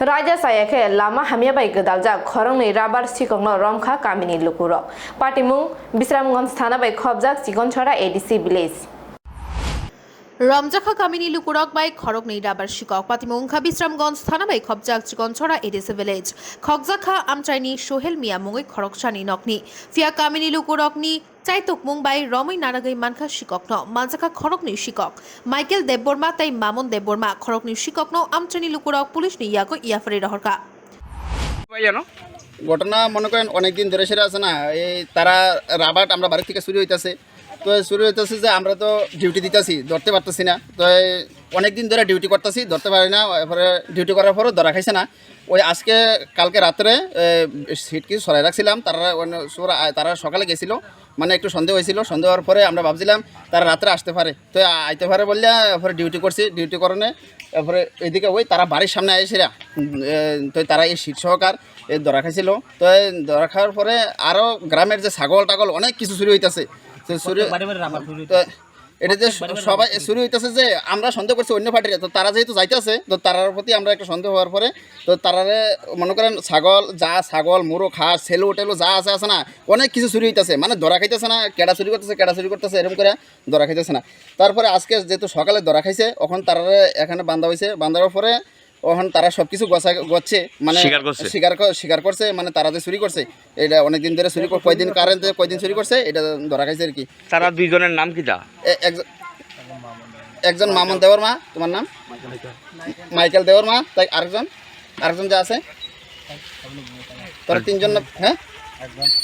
Raida chaya Lama hamya bai gudaljak khoroknui rabar sikhok no romjakha kamini lukurok. Patimung Bisramganj thana bai khobjak chikonchora ADC village. romjakha kamini lukurokbai khoroknui rabar sikhok patimung Bisramganj thana bai khobjak chikonchora ADC village. Khokjakha amchaini sohel mia mungoi khoroksani nokni. Fia kamini lukurokni Chaitok Mumbai Romoi Naragai Manka Sikhok no Manjaka Khoroknui Sikhok Michael Deborma tai Mamon Deborma Khoroknui Sikhok no Amchani Lukurok Police ni Yako Iafari Rahorka ঘটনা মনে করেন অনেকদিন ধরে সেটা আছে না এই তারা রাবাট আমরা বাড়ি থেকে শুরু হইতাছে তো শুরু হইতাছে যে আমরা তো ডিউটি দিতেছি ধরতে পারতেছি না তো অনেকদিন ধরে ডিউটি করতেছি ধরতে পারি না এরপরে ডিউটি করার পরও ধরা খাইছে না ওই আজকে কালকে রাত্রে সিট কিছু সরাই রাখছিলাম তারা সকালে গেছিলো মানে একটু সন্দেহ হয়েছিল সন্দেহ হওয়ার পরে আমরা ভাবছিলাম তারা রাত্রে আসতে পারে তো আইতে পারে বললে এরপরে ডিউটি করছি ডিউটি করণে এরপরে এইদিকে ওই তারা বাড়ির সামনে আইসিরা তো তারা এই সিট সহকার এই ধরা খাইছিল তো ধরা খাওয়ার পরে আরও গ্রামের যে ছাগল টাগল অনেক কিছু শুরু হইতেছে এটা যে সবাই শুরু হইতেছে যে আমরা সন্দেহ করছি অন্য পার্টিরা তো তারা যেহেতু যাইতেছে তো তারার প্রতি আমরা একটা সন্দেহ হওয়ার পরে তো তারারে মনে করেন ছাগল মুরগ হাঁস ছেলু টেলু যা আছে না অনেক কিছু চুরি হইতেছে মানে ধরা খাইতেছে না কেডা চুরি করতেছে এরকম করে ধরা খাইতেছে না তারপরে আজকে যেহেতু সকালে ধরা খাইছে তখন তারারে এখানে বান্ধা হয়েছে বান্ধার পরে ওখানে তারা সব কিছু গচ্ছে মানে স্বীকার করছে মানে তারা যে চুরি করছে এটা অনেকদিন ধরে চুরি কয়দিন চুরি করছে এটা ধরা খাইছে আর কি তারা দুইজনের নাম কি একজন মামুন দেওয়ার মা তোমার নাম মাইকেল দেওয়ার মা তাই আরেকজন যা আছে তারা তিনজন হ্যাঁ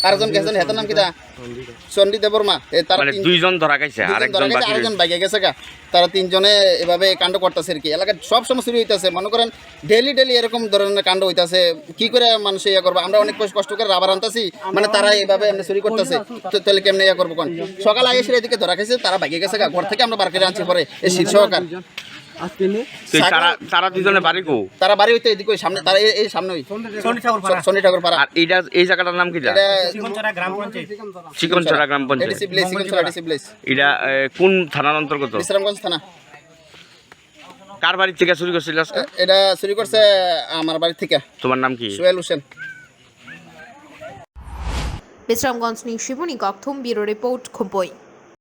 আরেকজন গেছেন হেতার নাম কিটা চন্ডী দেবর মা তারা দুইজন ধরা খাইছে আরেকজন বাইকে গেছে গা তারা তিনজনে এভাবে কাণ্ড করতেছে আর কি এলাকায় সব সময় চুরি হইতেছে মনে করেন ডেলি এরকম ধরনের কাণ্ড হইতেছে কি করে মানুষ ইয়ে করবো আমরা অনেক কষ্ট করে রাবার আনতেছি মানে তারা এইভাবে এমনি চুরি করতেছে তাহলে কেমনি ইয়ে করবো কোন সকালে আইসে এদিকে ধরা খাইছে তারা বাইকে গেছে গা ঘর থেকে আমরা বার করে আনছি পরে এই শীত সহকার তারা দুজনে বাড়ি কো তারা বাড়ি হইতে এদিকে সামনে তারা এই সামনে শনি ঠাকুর পাড়া আর এই জায়গাটার নাম কি চিকনচরা গ্রাম পঞ্চায়েত এটা কোন থানার অন্তর্গত বিশ্রামগঞ্জ থানা কার বাড়ি থেকে চুরি করছিল এটা চুরি করছে আমার বাড়ি থেকে তোমার নাম কি Sohel Hossain Bisramganj ni Shibuni Kokthum Bureau Report Khumpui